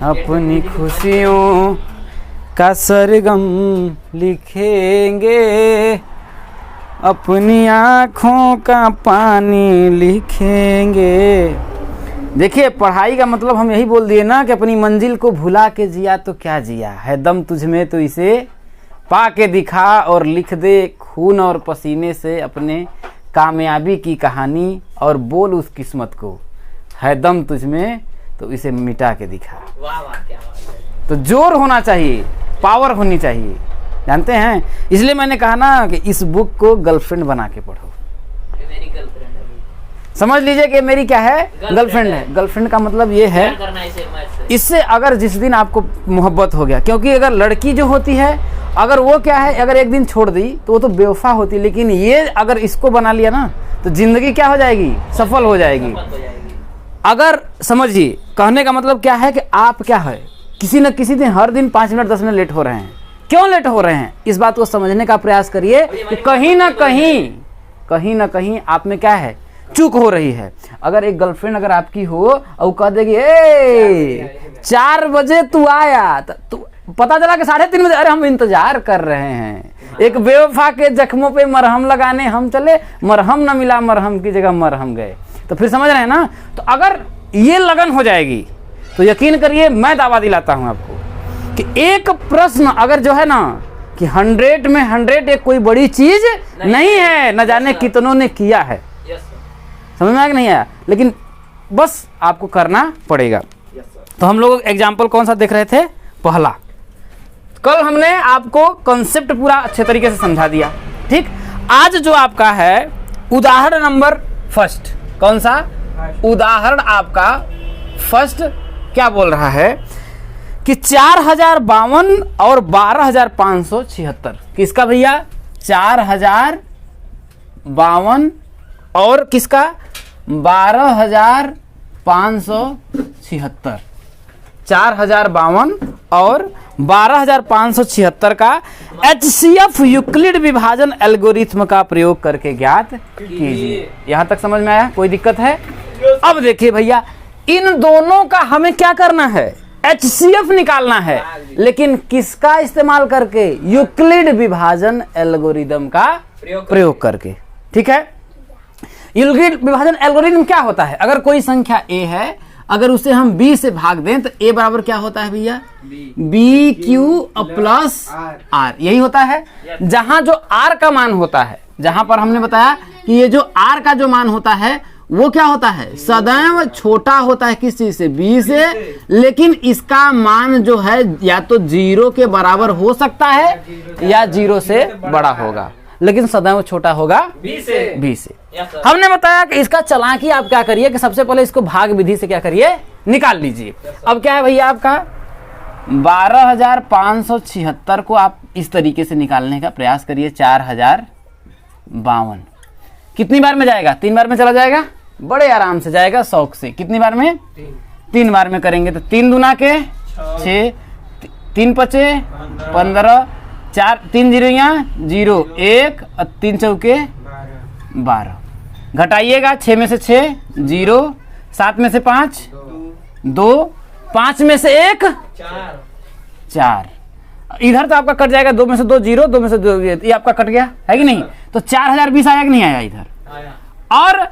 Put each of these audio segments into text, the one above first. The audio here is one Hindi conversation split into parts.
अपनी खुशियों का सरगम लिखेंगे, अपनी आँखों का पानी लिखेंगे। देखिए पढ़ाई का मतलब हम यही बोल दिए ना कि अपनी मंजिल को भुला के जिया तो क्या जिया, है दम तुझ में तो इसे पा के दिखा, और लिख दे खून और पसीने से अपने कामयाबी की कहानी, और बोल उस किस्मत को, है दम तुझ में तो इसे मिटा के दिखा। वाह वाह क्या बात है। तो जोर होना चाहिए, पावर होनी चाहिए, जानते हैं। इसलिए मैंने कहा ना कि इस बुक को गर्लफ्रेंड बना के पढ़ो। मेरी गर्लफ्रेंड है, समझ लीजिए कि मेरी क्या है, गर्लफ्रेंड है। गर्लफ्रेंड का मतलब ये है, इससे अगर जिस दिन आपको मोहब्बत हो गया, क्योंकि अगर लड़की जो होती है, अगर वो क्या है, अगर एक दिन छोड़ दी तो वो तो बेवफा होती है, लेकिन ये अगर इसको बना लिया ना तो जिंदगी क्या हो जाएगी, सफल हो जाएगी। अगर समझिए, कहने का मतलब क्या है कि आप क्या है, किसी न किसी दिन, हर दिन 5 मिनट 10 मिनट लेट हो रहे हैं, क्यों लेट हो रहे हैं, इस बात को समझने का प्रयास करिए कि कहीं ना कहीं आप में क्या है, चूक हो रही है। अगर एक गर्लफ्रेंड अगर आपकी हो और कह देगी 4 बजे तू आया, तो पता चला कि 3:30 बजे, अरे हम इंतजार कर रहे हैं, एक बेवफा के जख्मों पे मरहम लगाने हम चले, मरहम न मिला, मरहम की जगह मरहम गए। तो फिर समझ रहे हैं ना। तो अगर ये लगन हो जाएगी तो यकीन करिए, मैं दावा दिलाता हूं आपको कि एक प्रश्न अगर जो है ना कि 100 में 100 एक कोई बड़ी चीज नहीं है, न जाने कितनों ने किया है। समझ में आया कि नहीं आया, लेकिन बस आपको करना पड़ेगा। तो हम लोग एग्जाम्पल कौन सा देख रहे थे, पहला। कल हमने आपको कॉन्सेप्ट पूरा अच्छे तरीके से समझा दिया, ठीक। आज जो आपका है उदाहरण नंबर फर्स्ट, कौन सा उदाहरण आपका फर्स्ट क्या बोल रहा है कि 4052 और 12576, किसका भैया, 4052 और किसका 12576, 4052 और 12576 का HCF यूक्लिड विभाजन एल्गोरिथम का प्रयोग करके ज्ञात कीजिए। यहां तक समझ में आया, कोई दिक्कत है? अब देखिए भैया, इन दोनों का हमें क्या करना है, HCF निकालना है, लेकिन किसका इस्तेमाल करके, यूक्लिड विभाजन एल्गोरिथम का प्रयोग करके, ठीक है। यूक्लिड विभाजन एल्गोरिथम क्या होता है, अगर कोई संख्या a है, अगर उसे हम b से भाग दें तो a बराबर क्या होता है भैया, BQ प्लस R, यही होता है। जहां जो R का मान होता है, जहां पर हमने बताया कि ये जो R का जो मान होता है वो क्या होता है, सदैव छोटा होता है, किस चीज से, b से, लेकिन इसका मान जो है या तो 0 के बराबर हो सकता है या 0 से बड़ा होगा, लेकिन सदैव छोटा होगा b से। हमने बताया कि इसका चालाकी आप क्या करिए कि सबसे पहले इसको भाग विधि से क्या करिए, निकाल लीजिए। अब क्या है भैया, आपका 12576 को आप इस तरीके से निकालने का प्रयास करिए। 4052 कितनी बार में जाएगा, 3 बार में चला जाएगा, बड़े आराम से जाएगा, शौक से। कितनी बार में, 3 बार में करेंगे तो 3 दूना के 6, 3 पचे 15, 4 3 0 0 1 और 3 चौके 12। घटाइएगा, 6 में से 6 0, 7 में से 5 2, 5 में से 1 4। इधर तो आपका कट जाएगा, 2 में से 2 0, 2 में से 2, ये आपका कट गया है कि नहीं। तो 4020 आया कि नहीं आया इधर। और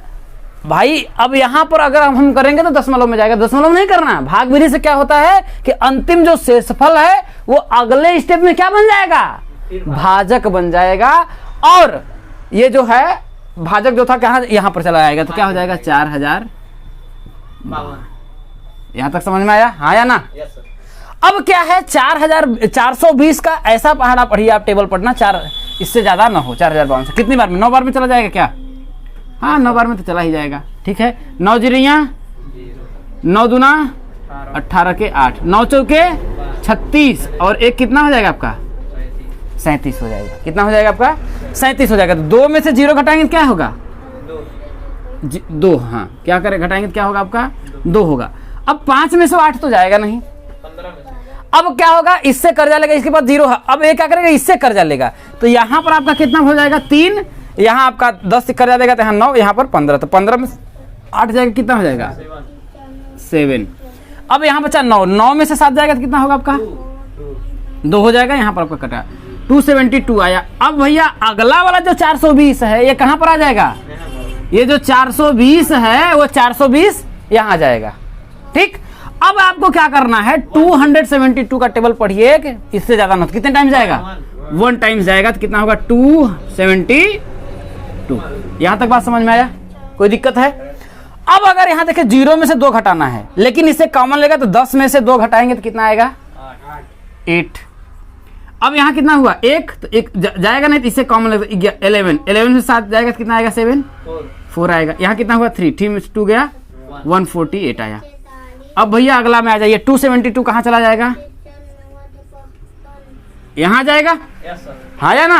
भाई अब यहाँ पर अगर हम करेंगे तो दशमलव में जाएगा, दशमलव नहीं करना। भाग विधि से क्या होता है कि अंतिम जो शेषफल है वो अगले स्टेप में क्या बन जाएगा, भाजक बन जाएगा। और ये जो है भाजक जो था कहाँ, यहाँ पर चला आएगा, तो क्या हो जाएगा 4052। यहाँ तक समझ में आया, हाँ या ना। अब क्या है 4420 का ऐसा पहाड़ा पढ़िए आप, टेबल पढ़ना, 4 इससे ज्यादा ना हो। 4052 से कितनी बार में, 9 बार में चला जाएगा क्या, हाँ 9 बार में तो चला ही जाएगा, ठीक है। 9 0 9 दूना 18 के 8, 9 चौके 36 और 1 कितना हो जाएगा आपका 37 हो जाएगा। कितना हो जाएगा आपका 37 हो जाएगा। तो 2 में से 0 घटाएंगे क्या होगा 2, हाँ क्या करें घटाएंगे तो क्या होगा आपका 2 होगा। अब 5 में से 8 तो जाएगा नहीं, 15 में से। अब क्या होगा, इससे कर्जा लेगा, इसके बाद 0 है, अब ये क्या करेगा इससे कर्जा लेगा, तो यहाँ पर आपका कितना हो जाएगा 3, यहाँ आपका 10 से कर्जा देगा तो यहाँ 9, यहाँ पर 15, तो 15 में 8 जाएगा, कितना हो जाएगा 7। अब यहाँ बचा 9, 9 में से 7 जाएगा तो कितना होगा आपका? 2 हो जाएगा, यहाँ पर आपका कटा 272 आया। अब भैया अगला वाला जो 420 है ये कहाँ पर आ जाएगा? ये जो 420 है वो 420 यहाँ आ जाएगा। ठीक, अब आपको क्या करना है, 272 का टेबल पढ़िए कि इससे ज्यादा मत, कितने टाइम जाएगा? 1 टाइम जाएगा तो कितना होगा? 272। यहां तक बात समझ में आया? कोई दिक्कत है? अब अगर यहां देखिए 0 में से 2 घटाना है, लेकिन इससे कॉमन लेगा तो 10 में से 2 घटाएंगे तो कितना आएगा? 8। अब यहाँ कितना हुआ? 1 तो 1 जाएगा नहीं, तो इससे कॉमन लेगा 11, 11 में 7 जाएगा तो कितना आएगा? 7, 4 आएगा। यहाँ कितना हुआ? 3, 3 में 2 गया, 148 आया। अब भैया अगला में आ जाइए, 272 कहाँ चला जाएगा? यहाँ जाएगा, हाँ या ना?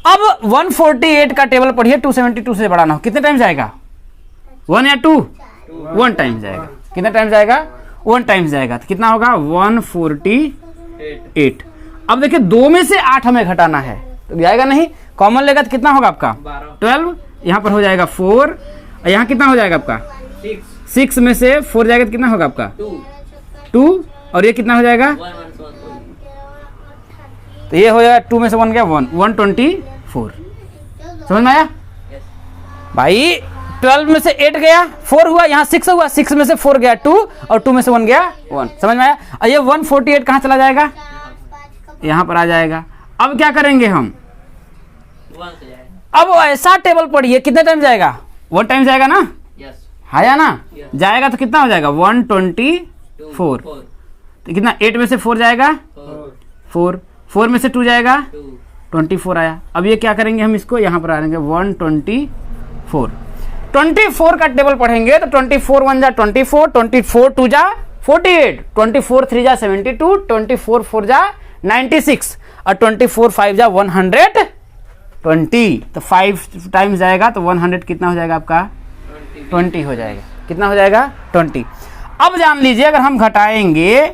अब 148 का टेबल पढ़िए, 272 से बड़ा ना हो, कितने टाइम जाएगा? 1 या 2? 1 टाइम जाएगा। कितने टाइम जाएगा? 1 टाइम जाएगा तो कितना होगा? 148। अब देखिए 2 में से 8 हमें घटाना है तो जाएगा नहीं, कॉमन लेगा तो कितना होगा आपका? 12। यहाँ पर हो जाएगा 4, यहाँ कितना हो जाएगा आपका? 6 में से 4 जाएगा तो कितना होगा आपका? 2, और ये कितना हो जाएगा? तो ये हो जाएगा 2 में से 1 गया 1, 124। समझ में आया भाई? 12 में से 8 गया, 4 हुआ, यहाँ 6 हुआ, 6 में से 4 गया 2, और 2 में से 1 गया 1। समझ में आया? और ये 148 कहाँ चला जाएगा? यहाँ पर आ जाएगा। अब क्या करेंगे हम? अब ऐसा टेबल पढ़िए, कितने टाइम जाएगा? 1 टाइम जाएगा ना? हाँ या ना? जाएगा तो कितना हो जाएगा? 124। तो कितना? 8 में से 4 जाएगा 4, 4 में से 2 जाएगा 24 आया। अब ये क्या करेंगे हम? इसको यहाँ पर आएंगे 124, 24 का टेबल पढ़ेंगे तो 24 1 जा 24, 24 2 जा 48, 24 3 जा 72, 24 4 जा 96, और 24 5 जा 120। तो 5 टाइम्स जाएगा तो 100 कितना हो जाएगा आपका? 20 हो जाएगा। कितना हो जाएगा? 20। अब जान लीजिए अगर हम घटाएंगे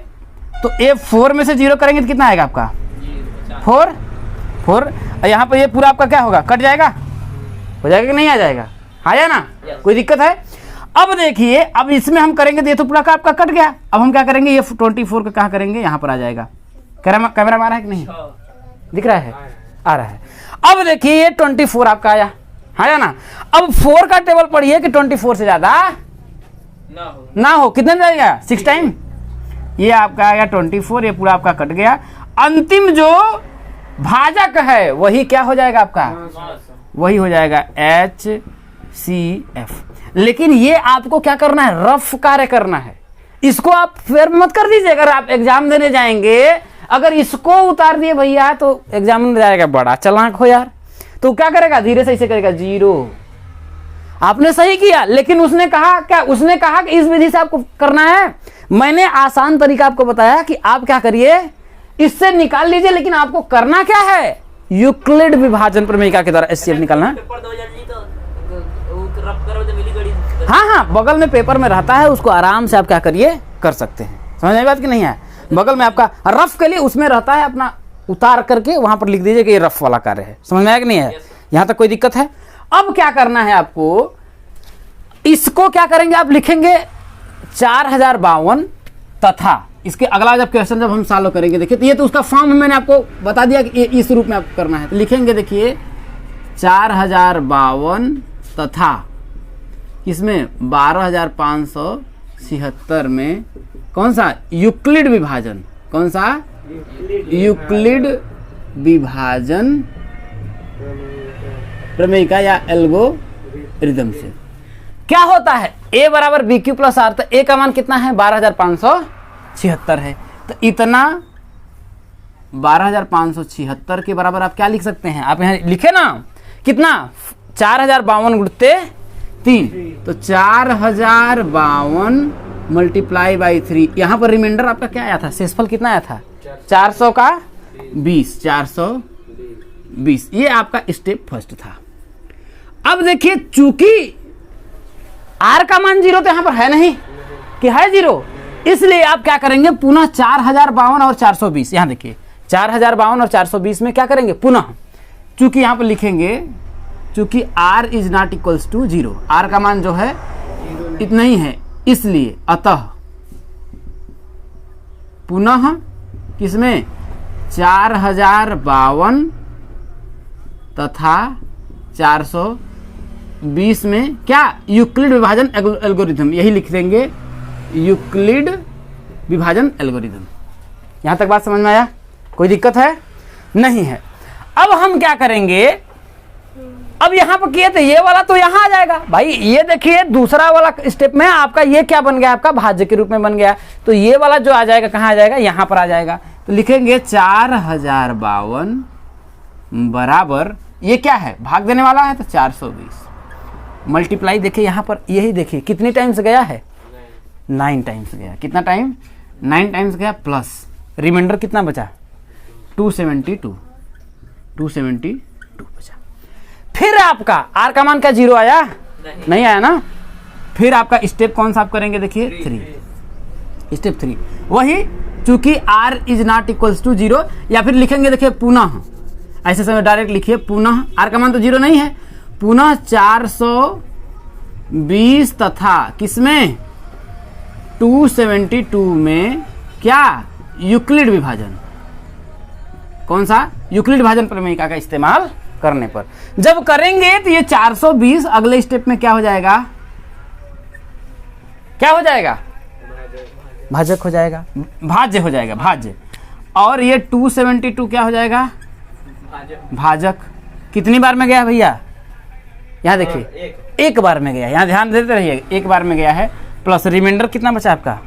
तो ये 4 में से 0 करेंगे तो कितना आएगा आपका? 4, 4। और यहाँ पर ये पूरा आपका क्या होगा? कट जाएगा, हो जाएगा कि नहीं आ जाएगा? हाँ या ना? कोई दिक्कत है? अब देखिए, अब इसमें हम करेंगे तो ये तो पूरा का आपका कट गया। अब हम क्या करेंगे? ये 24 का कहाँ करेंगे? यहाँ पर आ जाएगा। कैमरा मारा है कि नहीं? दिख रहा है? आ रहा है। अब देखिए ये 24 आपका आया, हाँ या ना? अब 4 का टेबल पढ़िए कि 24 से ज्यादा ना हो। कितने जाएगा? 6 टाइम। ये आपका आएगा 24, ये पूरा आपका कट गया। अंतिम जो भाजक है वही क्या हो जाएगा आपका? वही हो जाएगा HCF। लेकिन ये आपको क्या करना है? रफ कार्य करना है। इसको आप फिर मत कर दीजिए। अगर आप एग्जाम देने जाएंगे, अगर इसको उतार दिए भैया तो एग्जाम में जाएगा, बड़ा चालाक हो यार। तो क्या करेगा? धीरे से इसे करेगा 0। आपने सही किया, लेकिन उसने कहा क्या? उसने कहा कि इस विधि से आपको करना है। मैंने आसान तरीका आपको बताया कि आप क्या करिए, इससे निकाल लीजिए। लेकिन आपको करना क्या है? यूक्लिड विभाजन प्रमेयिका के द्वारा HCF निकालना है। हाँ हाँ, बगल में पेपर में रहता है, उसको आराम से आप क्या करिए, कर सकते हैं। समझ में बात कि नहीं है? बगल में आपका रफ के लिए उसमें रहता है, अपना उतार करके वहां पर लिख दीजिए कि ये रफ वाला कार्य है। समझ में आया कि नहीं है? यहां तक कोई दिक्कत है? अब क्या करना है आपको? इसको क्या करेंगे? आप लिखेंगे 4052 तथा इसके अगला जब क्वेश्चन जब हम सॉल्व करेंगे, देखिए तो ये तो उसका फॉर्म मैंने आपको बता दिया कि इस रूप में आपको करना है। तो लिखेंगे देखिए 4052 तथा इसमें 12576 में कौन सा? यूक्लिड विभाजन। कौन सा? यूक्लिड विभाजन प्रमेयिका या एल्गोरिथम से क्या होता है? a बराबर BQ प्लस R। तो a का मान कितना है? 12576 है। तो इतना 12576 के बराबर आप क्या लिख सकते हैं? आप यहाँ लिखे ना, कितना? 4052 गुणते 3, तो 4052 मल्टीप्लाई बाई 3। यहाँ पर रिमाइंडर आपका क्या आया था? शेषफल कितना आया था? 400 का 20, 420। ये आपका स्टेप फर्स्ट था। अब देखिए, चूंकि R का मान 0 तो यहाँ पर है नहीं, कि है 0, इसलिए आप क्या करेंगे? पुनः 4052 और 420। यहाँ देखिए 4052 और 420 में क्या करेंगे? पुनः, चूंकि यहाँ पर लिखेंगे चूंकि R is not equals to 0, R का मान जो है इतना ही है, इसलिए अतः पुनः किसमें 4052 तथा 420 में क्या यूक्लिड विभाजन एल्गोरिथम, यही लिख देंगे यूक्लिड विभाजन एल्गोरिथम। यहां तक बात समझ में आया? कोई दिक्कत है? नहीं है। अब हम क्या करेंगे, अब यहां पर किए थे ये वाला तो यहां आ जाएगा भाई। ये देखिए दूसरा वाला स्टेप में आपका ये क्या बन गया, आपका भाज्य के रूप में बन गया। तो ये वाला जो आ जाएगा कहां आ जाएगा, यहां पर आ जाएगा। तो लिखेंगे 4052 बराबर, ये क्या है भाग देने वाला है तो 420 मल्टीप्लाई, देखिए यहां पर यही देखिए कितनी टाइम्स गया है, 9 टाइम्स गया। कितना टाइम, 9 टाइम्स गया, प्लस रिमाइंडर कितना बचा, 272 बचा। फिर आपका आर का मान क्या 0 आया, नहीं आया ना। फिर आपका स्टेप कौन सा आप करेंगे, देखिए 3, स्टेप 3 वही, चूंकि r is not equals to 0, या फिर लिखेंगे देखिए पुनः, ऐसे समय डायरेक्ट लिखिए पुनः, r का मान तो 0 नहीं है, पुनः 420 तथा किसमें 272 में क्या यूक्लिड विभाजन, कौन सा, यूक्लिड विभाजन प्रमेयिका का इस्तेमाल करने पर जब करेंगे तो ये 420 अगले स्टेप में क्या हो जाएगा, क्या हो जाएगा, भाजक हो जाएगा, भाज्य हो जाएगा, भाज्य। और ये 272 क्या हो जाएगा, भाजक। कितनी बार में गया भैया, यहाँ देखिए एक बार में गया, यहाँ ध्यान देते रहिए, एक बार में गया है। प्लस रिमाइंडर कितना बचा आपका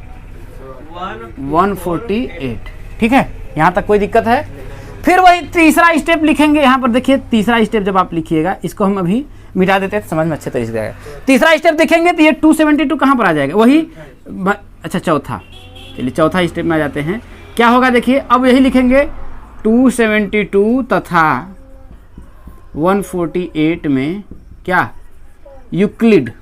148। ठीक है, यहाँ तक कोई दिक्कत है? फिर वही तीसरा स्टेप लिखेंगे। यहाँ पर देखिए तीसरा स्टेप जब आप लिखिएगा, इसको हम अभी मिटा देते हैं, समझ में अच्छे तरीके से आएगा। तीसरा स्टेप देखेंगे तो ये 272 कहाँ पर आ जाएगा, वही अच्छा चौथा, चलिए चौथा स्टेप में आ जाते हैं। क्या होगा देखिए, अब यही लिखेंगे 272 तथा 148 में क्या यूक्लिड।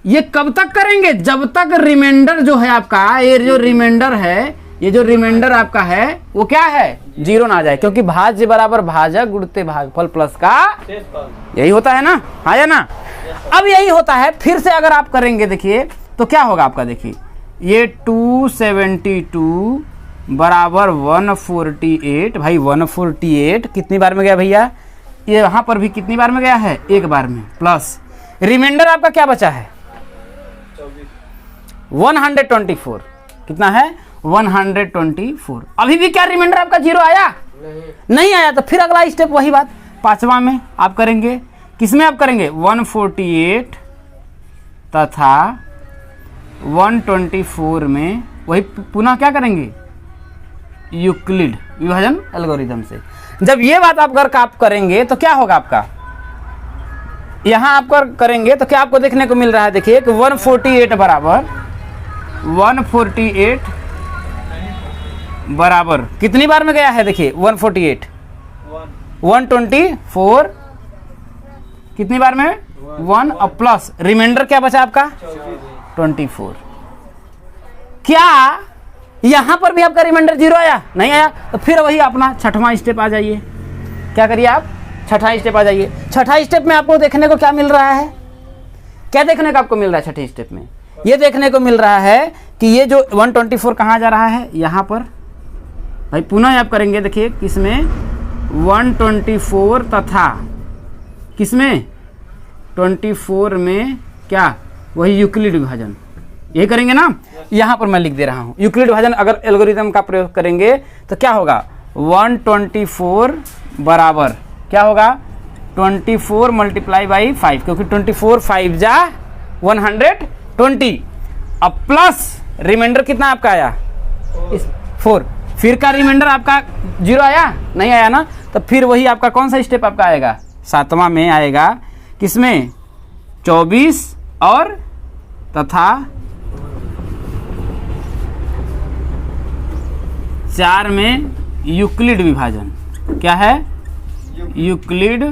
ये कब तक करेंगे, जब तक रिमाइंडर जो है आपका, ये जो रिमाइंडर है, ये जो रिमाइंडर आपका है वो क्या है 0 ना आ जाए, क्योंकि भाज्य बराबर भाजक गुणते भागफल प्लस का, यही होता है ना, आया ना। अब यही होता है, फिर से अगर आप करेंगे देखिए तो क्या होगा आपका, देखिए ये 272 बराबर 148, भाई 148 कितनी बार में गया भैया, ये यहाँ पर भी कितनी बार में गया है, एक बार में, प्लस रिमाइंडर आपका क्या बचा है 124, कितना है 124। अभी भी क्या रिमाइंडर आपका 0 आया, नहीं आया। तो फिर अगला स्टेप वही बात, पांचवा में आप करेंगे, किसमें आप करेंगे 148 तथा 124 में वही पुनः क्या करेंगे यूक्लिड विभाजन एल्गोरिथम से। जब ये बात आप करेंगे तो क्या होगा आपका, यहां आप करेंगे तो क्या आपको देखने को मिल रहा है, देखिए कि 148 बराबर 148 बराबर कितनी बार में गया है, देखिए 148 124 कितनी बार में 1 और प्लस रिमाइंडर क्या बचा आपका 24। क्या यहां पर भी आपका रिमाइंडर 0 आया, नहीं आया। तो फिर वही अपना छठवां स्टेप आ जाइए, क्या करिए आप छठा स्टेप आ जाइए। छठा स्टेप में आपको देखने को क्या मिल रहा है, क्या देखने को आपको मिल रहा है छठे स्टेप में, ये देखने को मिल रहा है कि ये जो 124 कहाँ जा रहा है, यहाँ पर भाई पुनः आप करेंगे, देखिए किसमें 124 तथा किसमें 24 में क्या वही यूक्लिड विभाजन, यही करेंगे ना। यहाँ पर मैं लिख दे रहा हूँ यूक्लिड विभाजन अगर एल्गोरिथम का प्रयोग करेंगे तो क्या होगा 124 बराबर क्या होगा 24 मल्टीप्लाई बाई 5, क्योंकि 24 5 जा 120। अब प्लस रिमाइंडर कितना आपका आया 4, फिर का रिमाइंडर आपका 0 आया, नहीं आया ना। तो फिर वही आपका कौन सा स्टेप आपका आएगा, सातवां में आएगा, किसमें 24 और तथा 4 में यूक्लिड विभाजन, क्या है यूक्लिड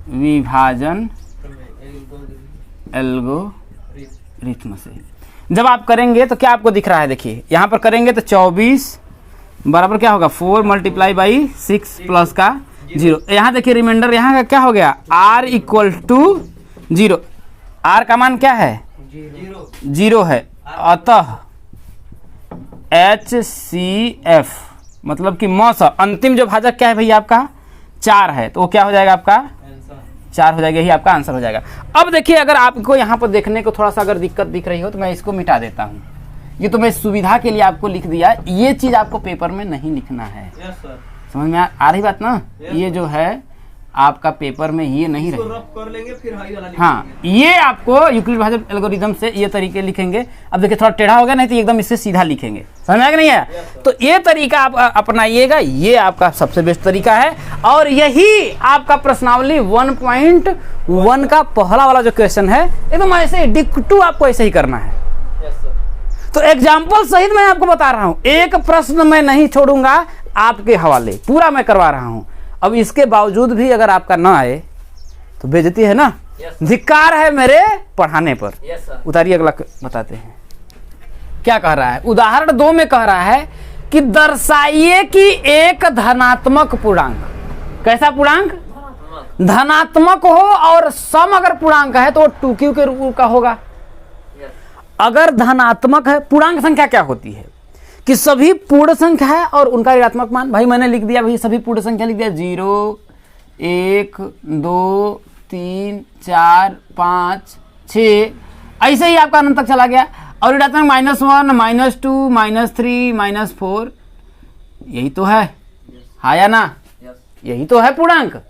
विभाजन एल्गोरिथम से। जब आप करेंगे तो क्या आपको दिख रहा है, देखिए यहाँ पर करेंगे तो 24 बराबर क्या होगा 4 मल्टीप्लाई बाई 6 प्लस का 0। यहाँ देखिए रिमाइंडर यहाँ का क्या हो गया r इक्वल टू 0, r का मान क्या है 0 है। अतः HCF मतलब कि मौस अंतिम जो भाजक क्या है भैया आपका 4 है, तो वो क्या हो जाएगा आपका 4 हो जाएगा, यही आपका आंसर हो जाएगा। अब देखिए अगर आपको यहाँ पर देखने को थोड़ा सा अगर दिक्कत दिख रही हो तो मैं इसको मिटा देता हूँ। ये तो मैं सुविधा के लिए आपको लिख दिया, ये चीज़ आपको पेपर में नहीं लिखना है। समझ में आ रही बात ना? ये जो है आपका पेपर में ये नहीं रहेगा, रफ कर लेंगे फिर हाई वाला हाँ ये आपको यूक्लिड भाजक एल्गोरिथम से ये तरीके लिखेंगे। अब देखिए थोड़ा टेढ़ा हो गया, नहीं तो एकदम इससे सीधा लिखेंगे, समझ में आया कि नहीं है? तो ये तरीका आप अपनाइएगा, ये आपका सबसे बेस्ट तरीका है। और यही आपका प्रश्नावली 1.1 का पहला वाला जो क्वेश्चन है एकदम ऐसे डिक्टू आपको ऐसे ही करना है। तो एग्जाम्पल सहित मैं आपको बता रहा हूँ, एक प्रश्न मैं नहीं छोड़ूंगा आपके हवाले, पूरा मैं करवा रहा हूँ। अब इसके बावजूद भी अगर आपका ना आए तो बेइज्जती है ना, धिक्कार है मेरे पढ़ाने पर। उतारिए अगला बताते हैं क्या कह रहा है। उदाहरण 2 में कह रहा है कि दर्शाइए कि एक धनात्मक पूर्णांक, कैसा पूर्णांक धनात्मक हो और सम अगर पूर्णांक है तो 2q के रूप का होगा। अगर धनात्मक है, पूर्णांक संख्या क्या होती है कि सभी पूर्ण संख्या है और उनका ऋणात्मक मान, भाई मैंने लिख दिया भाई सभी पूर्ण संख्या लिख दिया 0 1 2 3 4 5 6 ऐसे ही आपका अनंत तक चला गया। और ऋणात्मक -1 -2 -3 -4 यही तो है, हाँ या ना? यही तो है पूर्णांक।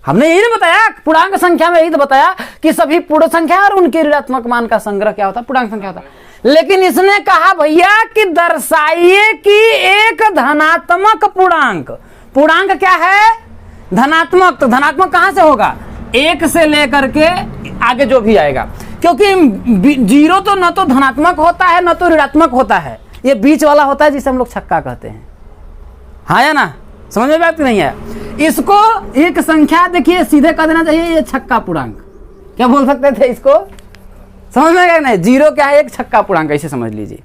हमने यही ना बताया पूर्णांक संख्या में, यही तो बताया कि सभी पूर्ण संख्या और उनके ऋणात्मक मान का संग्रह क्या होता है, पूर्णांक संख्या होता है। लेकिन इसने कहा भैया कि दर्शाइए कि एक धनात्मक पूर्णांक, पूर्णांक क्या है धनात्मक, तो धनात्मक कहां से होगा 1 से लेकर के आगे जो भी आएगा, क्योंकि 0 तो न तो धनात्मक होता है न तो ऋणात्मक होता है, ये बीच वाला होता है जिसे हम लोग छक्का कहते हैं, हाँ या ना? समझ में बात नहीं है? इसको एक संख्या देखिए सीधे कह देना चाहिए, ये छक्का पूर्णांक, क्या बोल सकते थे इसको, समझ में आया नहीं? 0 क्या है, एक छक्का पूर्णांक, ऐसे समझ लीजिए,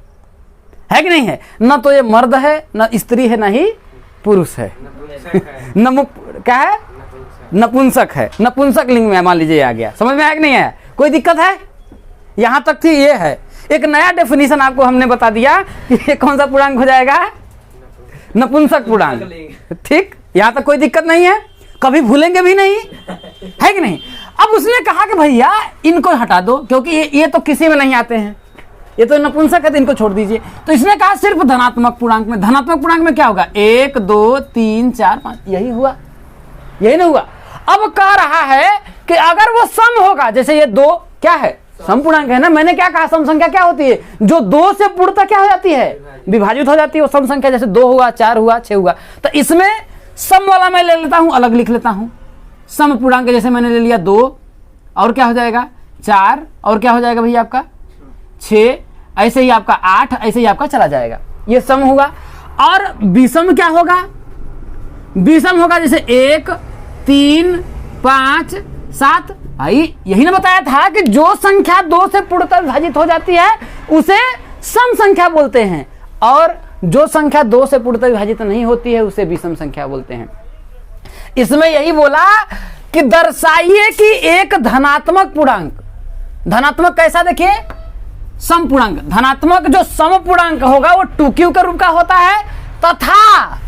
है कि नहीं है? न तो ये मर्द है न स्त्री है न ही पुरुष है, क्या है नपुंसक है, नपुंसक लिंग में मान लीजिए आ गया। समझ में आया कि नहीं है? कोई दिक्कत है? यहां तक थी, ये है एक नया डेफिनेशन आपको हमने बता दिया कि ये कौन सा पूर्णांक हो जाएगा, नपुंसक पूर्णांक। ठीक, यहां तक कोई दिक्कत नहीं है, कभी भूलेंगे भी नहीं, है कि नहीं? अब उसने कहा कि भैया इनको हटा दो क्योंकि ये तो किसी में नहीं आते हैं, ये तो नपुंसक है, तो इनको छोड़ दीजिए। तो इसने कहा सिर्फ धनात्मक पूर्णांक में, धनात्मक पूर्णांक में क्या होगा 1 2 3 4 5, यही हुआ, यही नहीं हुआ। अब कह रहा है कि अगर वो सम होगा, जैसे ये 2 क्या है सम पूर्णांक है ना, मैंने क्या कहा सम संख्या क्या होती है जो 2 से पूर्णतः क्या हो जाती है विभाजित हो जाती है, वो सम संख्या, जैसे 2 हुआ 4 हुआ 6 हुआ। तो इसमें सम वाला मैं ले लेता हूं, अलग लिख लेता हूं, सम पूर्णांक जैसे मैंने ले लिया 2 और क्या हो जाएगा 4 और क्या हो जाएगा भैया आपका 6, ऐसे ही आपका 8, ऐसे ही आपका चला जाएगा, ये सम होगा। और विषम क्या होगा, विषम होगा जैसे 1 3 5 7, भाई यही ना बताया था कि जो संख्या 2 से पूर्णतः विभाजित हो जाती है उसे सम संख्या बोलते हैं, और जो संख्या 2 से पूर्णतः विभाजित नहीं होती है उसे विषम संख्या बोलते हैं। इसमें यही बोला कि दर्शाइए कि एक धनात्मक पूर्णांक, धनात्मक कैसा देखिए सम पूर्णांक, धनात्मक जो सम पूर्णांक होगा वो 2q के रूप का होता है, तथा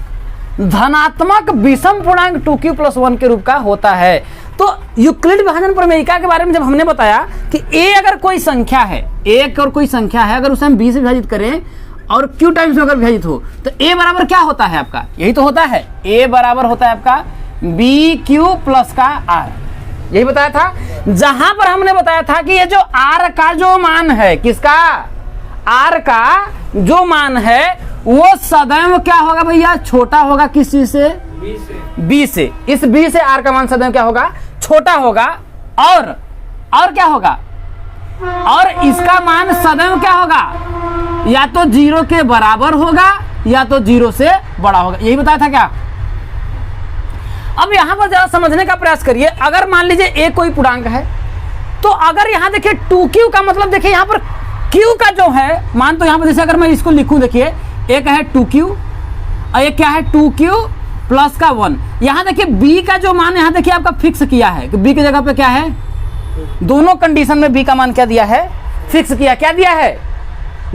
धनात्मक विषम पूर्णांक 2q + 1 के रूप का होता है। तो यूक्लिड विभाजन प्रमेयिका के बारे में जब हमने बताया कि a अगर कोई संख्या है, एक और कोई संख्या है, अगर उसे हम b से विभाजित करें और q टाइम्स में अगर विभाजित हो तो a बराबर क्या होता है आपका, यही तो होता है, a बराबर होता है आपका bq + का r, यही बताया था। जहां पर हमने बताया था कि ये जो r का जो मान है, किसका r का जो मान है वो सदैव क्या होगा भैया छोटा होगा, किस चीज से b से, इस b से r का मान सदैव क्या होगा छोटा होगा, और क्या होगा, और इसका मान सदैव क्या होगा या तो 0 के बराबर होगा या तो 0 से बड़ा होगा, यही बताया था क्या। अब यहां पर जरा समझने का प्रयास करिए, अगर मान लीजिए a कोई पूर्णांक है तो अगर यहां देखिए 2q का मतलब देखिए यहां पर q का जो है मान, तो यहां पर जैसे अगर मैं इसको लिखूं देखिए एक है 2q और एक क्या है 2q + का 1, यहां देखिए b का जो मान यहां देखिए आपका फिक्स किया है कि b की जगह पे क्या है, दोनों कंडीशन में b का मान क्या दिया है फिक्स किया, क्या दिया है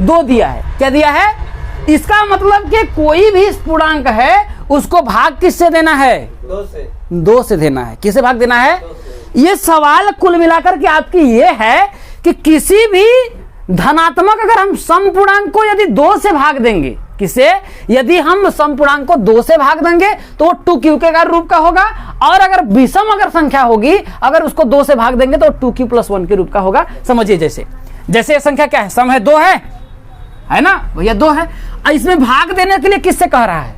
2 दिया है, क्या दिया है इसका मतलब कि कोई भी पूर्णांक है उसको भाग किससे देना है? 2 से देना है। किसे भाग देना है? ये सवाल कुल मिलाकर के आपकी ये है कि किसी भी धनात्मक अगर हम समपूर्णांक को यदि 2 से भाग देंगे, किसे? यदि हम समपूर्णांक को 2 से भाग देंगे तो वो 2q के रूप का होगा, और अगर विषम अगर संख्या होगी अगर उसको 2 से भाग देंगे तो 2q + 1 के रूप का होगा। समझिए, जैसे जैसे ये संख्या क्या है? सम है, 2 है ना भैया, 2 है। इसमें भाग देने के लिए किससे कह रहा है?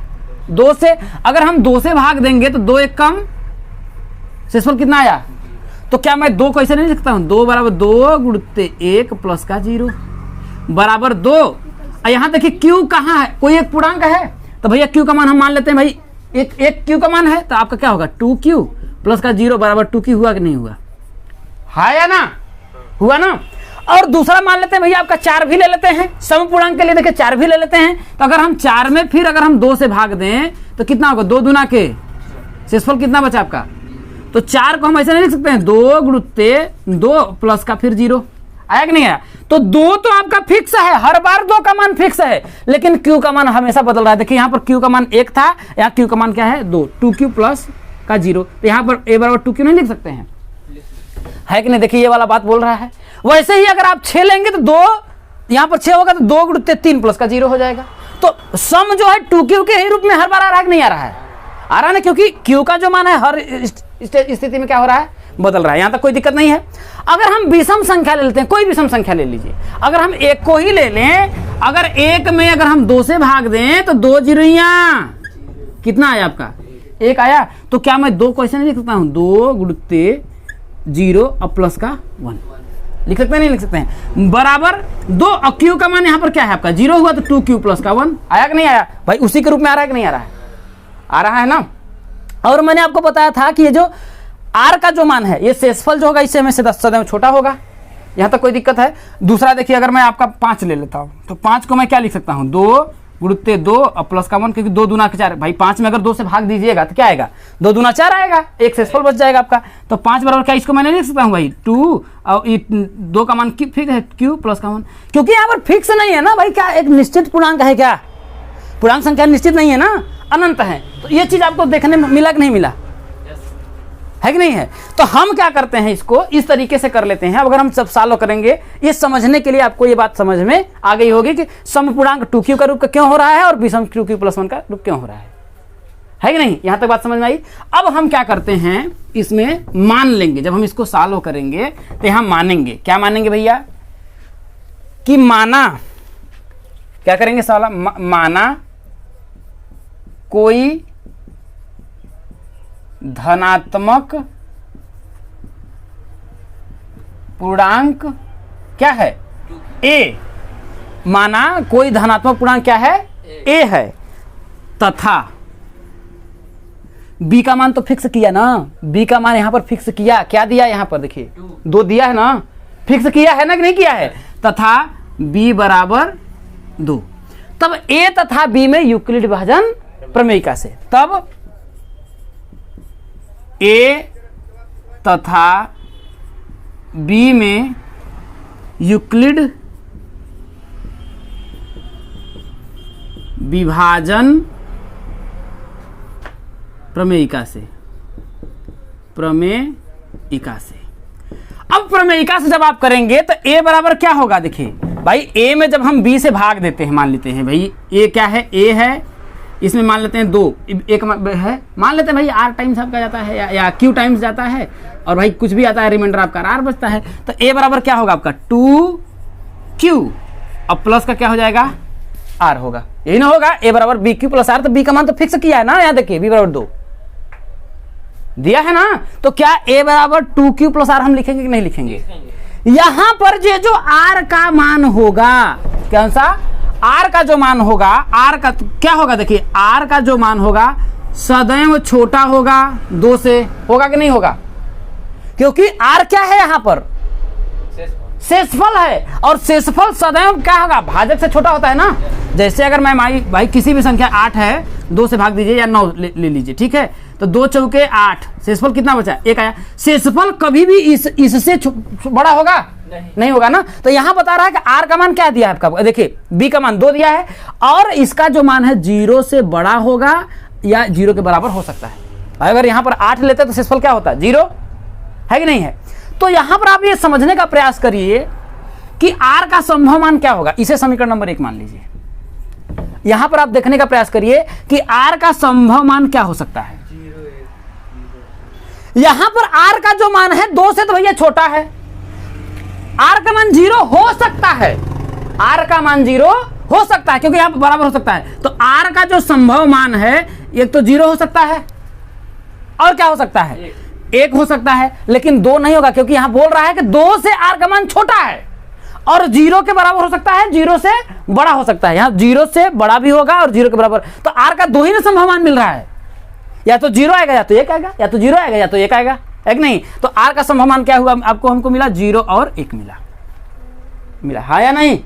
2 से। अगर हम 2 से भाग देंगे तो 2 एक कम, शेषफल कितना आया? तो क्या मैं 2 को ऐसे नहीं लिखता हूं? 2 = 2 × 1 + का 0 बराबर 2। यहां देखिए q कहां है? कोई एक पूर्णांक है तो भैया q का मान हम मान लेते हैं भाई एक q का मान है, तो आपका क्या होगा? 2q + का 0 बराबर 2q। हुआ कि नहीं हुआ? है या ना? हुआ ना? और दूसरा मान लेते हैं भैया आपका 4 भी ले लेते हैं, समपूर्णांक के लिए देखिए 4 भी ले लेते हैं। तो अगर हम 4 में फिर अगर हम 2 से भाग दें तो कितना होगा? 2 दूना के शेषफल कितना बचा आपका? तो 4 को हम ऐसे नहीं लिख सकते हैं, 2 × 2 + का फिर 0। आया कि नहीं आया? तो 2 तो आपका फिक्स है, हर बार 2 का मान फिक्स है, लेकिन q का मान हमेशा बदल रहा है। देखिए यहाँ पर q का मान 1 था, यहाँ q का मान क्या है? 2, 2q + का 0। तो यहाँ पर a = 2q नहीं लिख सकते हैं, है कि नहीं? देखिए ये वाला बात बोल रहा है। वैसे ही अगर आप 6 लेंगे तो 2, यहाँ पर 6 होगा तो 2 × 3 + का 0 हो जाएगा। तो सम जो है 2q के ही रूप में हर बार आ रहा है कि नहीं आ रहा है? आ रहा है ना, क्योंकि q का जो मान है हर स्थिति में क्या हो रहा है? बदल रहा है। यहां तक कोई दिक्कत नहीं है। अगर हम विषम संख्या ले लेते हैं, कोई विषम संख्या ले लीजिए, अगर हम 1 को ही ले लें, अगर 1 में अगर हम 2 से भाग दें तो 2 0 कितना आया आपका? 1 आया। तो क्या मैं 2 को ऐसे नहीं लिख सकता हूं? 2 × 0 और + का 1 लिख सकते हैं? नहीं लिख सकते हैं? बराबर 2। और q का मान यहाँ पर क्या है आपका? 0 हुआ तो 2q + का 1 आया कि नहीं आया? भाई उसी के रूप में आ रहा है कि नहीं आ रहा है? आ रहा है ना। और मैंने आपको बताया था कि ये जो r का जो मान है, ये शेषफल जो होगा इससे हमें सदैव छोटा होगा। यहाँ तक कोई दिक्कत है? दूसरा देखिए, अगर मैं आपका 5 ले लेता हूँ तो 5 को मैं क्या लिख सकता हूँ? 2 × 2 और + का 1, क्योंकि 2 दूना के 4। भाई 5 में अगर 2 से भाग दीजिएगा तो क्या आएगा? 2 दूना 4 आएगा, एक शेषफल बच जाएगा आपका। तो 5 बराबर क्या? इसको मैंने लिख सकता हूँ भाई 2 और 2 का मान फिक्स है, q + का 1, क्योंकि यहाँ पर फिक्स नहीं है ना भाई। क्या एक निश्चित पूर्णांक है? क्या पूर्णांक संख्या निश्चित नहीं है ना, अनंत है। तो ये चीज आपको देखने में मिला कि नहीं मिला? है कि नहीं है? तो हम क्या करते हैं, इसको इस तरीके से कर लेते हैं। अब अगर हम सब सॉल्व करेंगे, ये समझने के लिए आपको ये बात समझ में आ गई होगी कि समपूर्णांक 2q का रूप का क्यों हो रहा है और विषम 2q + 1 का रूप क्यों हो रहा है कि नहीं? यहां तक बात समझ में आई। अब हम क्या करते हैं, इसमें मान लेंगे। जब हम इसको सॉल्व करेंगे तो यहां मानेंगे। क्या मानेंगे भैया? कि माना, क्या करेंगे? सवाल माना कोई धनात्मक पूर्णांक क्या है? a। माना कोई धनात्मक पूर्णांक क्या है? a है, तथा b का मान तो फिक्स किया ना। b का मान यहां पर फिक्स किया। क्या दिया यहां पर? देखिए 2 दिया है ना, फिक्स किया है ना कि नहीं किया है? तथा b = 2। तब a तथा b में यूक्लिड विभाजन प्रमेयिका से, तब a तथा b में यूक्लिड विभाजन प्रमेयिका से, अब प्रमेयिका से जब आप करेंगे तो a बराबर क्या होगा? देखिए भाई a में जब हम b से भाग देते हैं, मान लेते हैं भाई a क्या है? a है, इसमें मान लेते हैं 2, एक है, मान लेते हैं भाई r टाइम्स आपका जाता है या q टाइम्स जाता है, और भाई कुछ भी आता है, रिमाइंडर आपका r बचता है। तो a बराबर क्या होगा आपका? 2q और + का क्या हो जाएगा? r होगा। यही ना होगा? a बराबर bq + r। तो b का मान तो फिक्स किया है ना, यहाँ देखिए b = 2 दिया है ना। तो क्या a बराबर 2q + r हम लिखेंगे कि नहीं लिखेंगे? यहां पर जो r का मान होगा, कौन सा? r का जो मान होगा, r का क्या होगा? देखिए r का जो मान होगा सदैव छोटा होगा 2 से। होगा कि नहीं होगा? क्योंकि r क्या है यहां पर? शेषफल है, और शेषफल सदैव क्या होगा? भाजक से छोटा होता है ना। जैसे अगर मैं भाई किसी भी संख्या 8 है, 2 से भाग दीजिए या 9 ले लीजिए, ठीक है? तो 2 चौके 8, शेषफल कितना बचा? 1 आया। शेषफल कभी भी इससे बड़ा होगा नहीं होगा ना। तो यहां बता रहा है कि आर का मान क्या दिया है आपका, देखिए बी का मान 2 दिया है और इसका जो मान है 0 से बड़ा होगा या 0 के बराबर हो सकता है। अगर यहां पर 8 लेते तो शेषफल क्या होता, 0 है कि नहीं है। तो यहां पर आप ये समझने का प्रयास करिए कि आर का संभव मान क्या होगा। इसे समीकरण नंबर 1 मान लीजिए। यहां पर आप देखने का प्रयास करिए कि आर का संभव मान क्या हो सकता है। यहां पर आर का जो मान है 2 से तो भैया छोटा है, आर का मान 0 हो सकता है, आर का मान 0 हो सकता है क्योंकि यहां पर बराबर हो सकता है। तो आर का जो संभव मान है एक तो 0 हो सकता है और क्या हो सकता है, 1 हो सकता है, लेकिन 2 नहीं होगा क्योंकि यहां बोल रहा है कि 2 से आर का मान छोटा है और 0 के बराबर हो सकता है, 0 से बड़ा हो सकता है। यहां 0 से बड़ा भी होगा और 0 के बराबर, तो आर का 2 ही में संभव मान मिल रहा है, या तो 0 आएगा या तो 1 आएगा, या तो 0 आएगा या तो 1 आएगा, है कि नहीं। तो आर का संभव मान क्या हुआ आपको, हमको मिला 0 और 1 मिला हाँ या नहीं,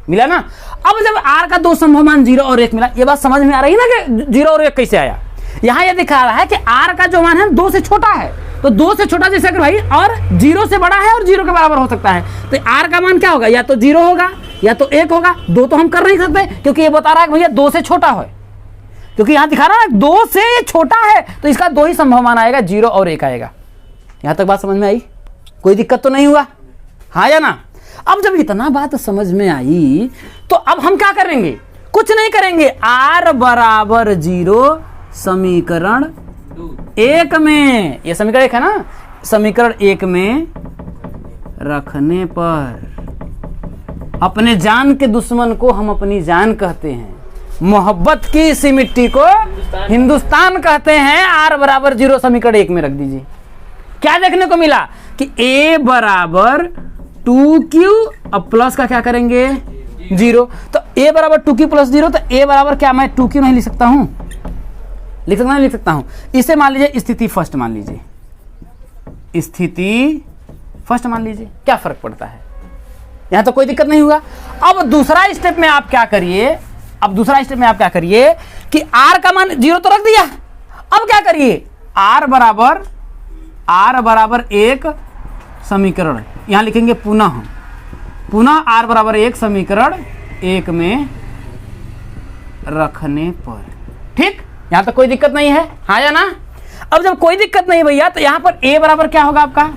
मिला ना। अब जब आर का 2 संभव मान 0 और 1 मिला, ये बात समझ में आ रही है ना कि 0 और 1 कैसे आया। यहां ये दिखा रहा है कि आर का जो मान है 2 से छोटा है, तो 2 से छोटा जैसे अगर भाई और 0 से बड़ा है और 0 के बराबर हो सकता है, तो आर का मान क्या होगा, या तो 0 होगा या तो 1 होगा। 2 तो हम कर नहीं सकते क्योंकि ये बता रहा है कि भैया 2 से छोटा है, क्योंकि यहां दिखा रहा है 2 से ये छोटा है तो इसका 2 ही संभव मान आएगा, 0 और 1 आएगा। यहां तक बात समझ में आई, कोई दिक्कत तो नहीं हुआ, हाँ या ना। अब जब इतना बात समझ में आई तो अब हम क्या करेंगे, कुछ नहीं करेंगे, आर बराबर 0 समीकरण 1 में, ये समीकरण 1 है ना, समीकरण 1 में रखने पर अपने जान के दुश्मन को हम अपनी जान कहते हैं, मोहब्बत की इसी मिट्टी को हिंदुस्तान कहते हैं। आर बराबर 0 समीकरण 1 में रख दीजिए। क्या देखने को मिला कि a बराबर 2q अब प्लस का क्या करेंगे 0, तो a बराबर 2q प्लस 0, तो a बराबर क्या, मैं 2q नहीं लिख सकता हूं, लिख सकता हूं। इसे मान लीजिए स्थिति फर्स्ट मान लीजिए, स्थिति फर्स्ट मान लीजिए, क्या फर्क पड़ता है, यहां तो कोई दिक्कत नहीं हुआ। अब दूसरा स्टेप में आप क्या करिए, कि r का मान 0 तो रख दिया, अब क्या करिए, r बराबर 1 समीकरण, यहां लिखेंगे पुनः r बराबर 1 समीकरण 1 में रखने पर, ठीक, यहां तो कोई दिक्कत नहीं है, हाँ या ना। अब जब कोई दिक्कत नहीं भैया तो यहां पर a बराबर क्या होगा आपका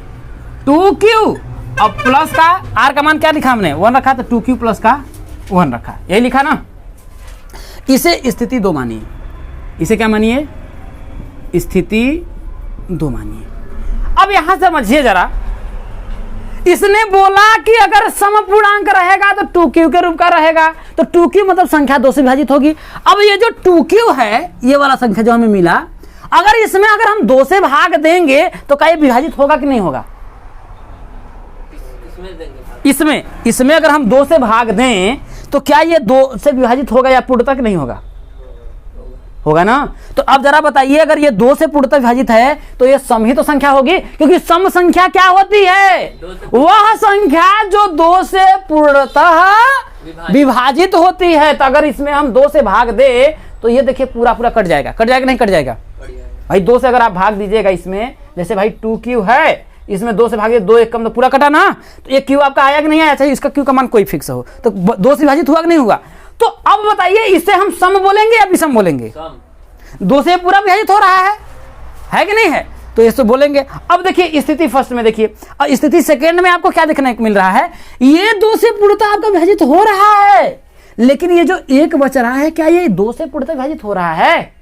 2q, अब प्लस का r का मान क्या लिखा हमने 1 रखा, तो 2q प्लस का 1 रखा, यही लिखा ना। इसे स्थिति 2 मानिए, इसे क्या मानिए, स्थिति 2 मानिए। अब यहां समझिए जरा, इसने बोला कि अगर समपूर्णांक रहेगा तो 2q के रूप का रहेगा, तो 2q मतलब संख्या 2 से विभाजित होगी। अब ये जो 2q है, ये वाला संख्या जो हमें मिला, अगर इसमें अगर हम 2 से भाग देंगे तो क्या ये विभाजित होगा कि नहीं होगा, इसमें अगर हम 2 से भाग दें तो क्या ये 2 से विभाजित होगा या पूर्णतः नहीं होगा, होगा ना। तो अब जरा बताइए, अगर ये 2 से पूर्णतः विभाजित है तो ये सम ही तो संख्या होगी, क्योंकि सम संख्या क्या होती है, वह संख्या जो 2 से पूर्णतः विभाजित होती है। तो अगर इसमें हम 2 से भाग दे तो ये देखिए पूरा कट जाएगा, नहीं कट जाएगा भाई। 2 से अगर आप भाग दीजिएगा इसमें, जैसे भाई 2q है, इसमें 2 से भागे 2 1 कम, तो पूरा कटा ना, तो ये q आपका आया कि नहीं आया, चाहिए इसका q का मान कोई फिक्स हो, तो 2 से विभाजित हुआ कि नहीं हुआ। तो अब बताइए, इससे हम सम बोलेंगे या विषम बोलेंगे, 2 से पूरा विभाजित हो रहा है कि नहीं है, तो इससे बोलेंगे। अब देखिए स्थिति फर्स्ट में, देखिए और स्थिति सेकेंड में आपको क्या देखने को मिल रहा है, कि 2 से पूर्णतः आपका विभाजित हो रहा है, लेकिन ये जो 1 बच रहा है, क्या ये 2 से पूर्णतः विभाजित हो रहा है,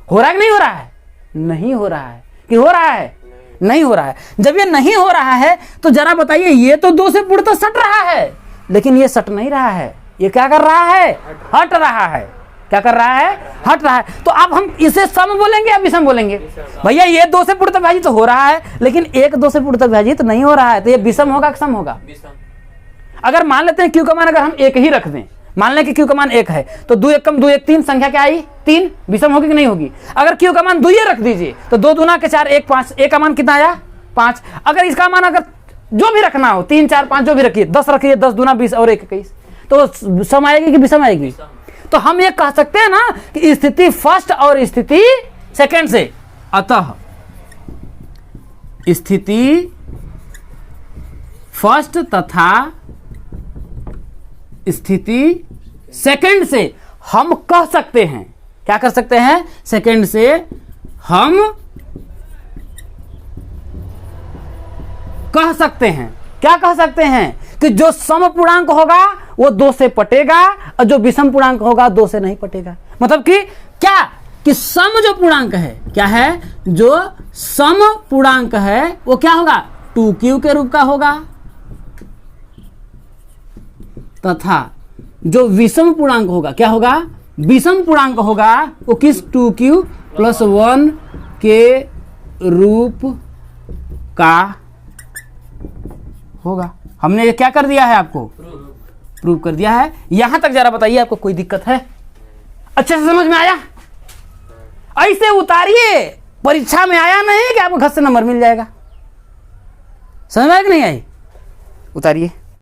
हो रहा है कि नहीं हो रहा है, नहीं हो रहा है, कि हो रहा है, नहीं हो रहा है। जब ये नहीं हो रहा है तो जरा बताइए, ये तो 2 से पूर्णतः सट रहा है, लेकिन ये सट नहीं रहा है, ये क्या कर रहा है, हट रहा है, क्या कर रहा है, हट रहा है। तो अब हम इसे सम बोलेंगे या विषम बोलेंगे, भैया ये 2 से पूर्णतः विभाजित तो हो रहा है, लेकिन 1 2 से पूर्णतः विभाजित नहीं हो रहा है, तो ये विषम होगा कि सम होगा। अगर मान लेते हैं q का मान अगर हम 1 ही रख दें, मान लें कि q का मान 1 है, तो 2 1 कम 2 1 3, संख्या क्या आई 3, विषम होगी कि नहीं होगी। अगर q का मान 2 ही रख दीजिए तो 2 दूना के 4 1 5, a का मान कितना आया 5। अगर इसका मान अगर जो भी रखना हो 3 4 5 जो भी रखिए, 10 रखिए, 10 दूना 20 और 1 21, तो सम आएगी कि विषम आएगी। तो हम ये कह सकते हैं ना कि स्थिति फर्स्ट और स्थिति सेकंड से, अतः स्थिति फर्स्ट तथा स्थिति सेकंड से हम कह सकते हैं, क्या कर सकते हैं, सेकंड से हम कह सकते हैं, क्या कह सकते हैं कि जो सम पूर्णांक होगा वो 2 से पटेगा और जो विषम पूर्णांक होगा 2 से नहीं पटेगा। मतलब कि क्या कि सम जो पूर्णांक है, क्या है, जो सम पूर्णांक है वो क्या होगा, 2q के रूप का होगा, तथा जो विषम पूर्णांक होगा क्या होगा, विषम पूर्णांक होगा वो किस 2q + 1 के रूप का होगा। हमने ये क्या कर दिया है, आपको प्रूव कर दिया है। यहां तक जरा बताइए आपको कोई दिक्कत है, अच्छे से समझ में आया? ऐसे उतारिए, परीक्षा में आया नहीं कि आपको घर से नंबर मिल जाएगा। समझ में आया कि नहीं आई? उतारिए।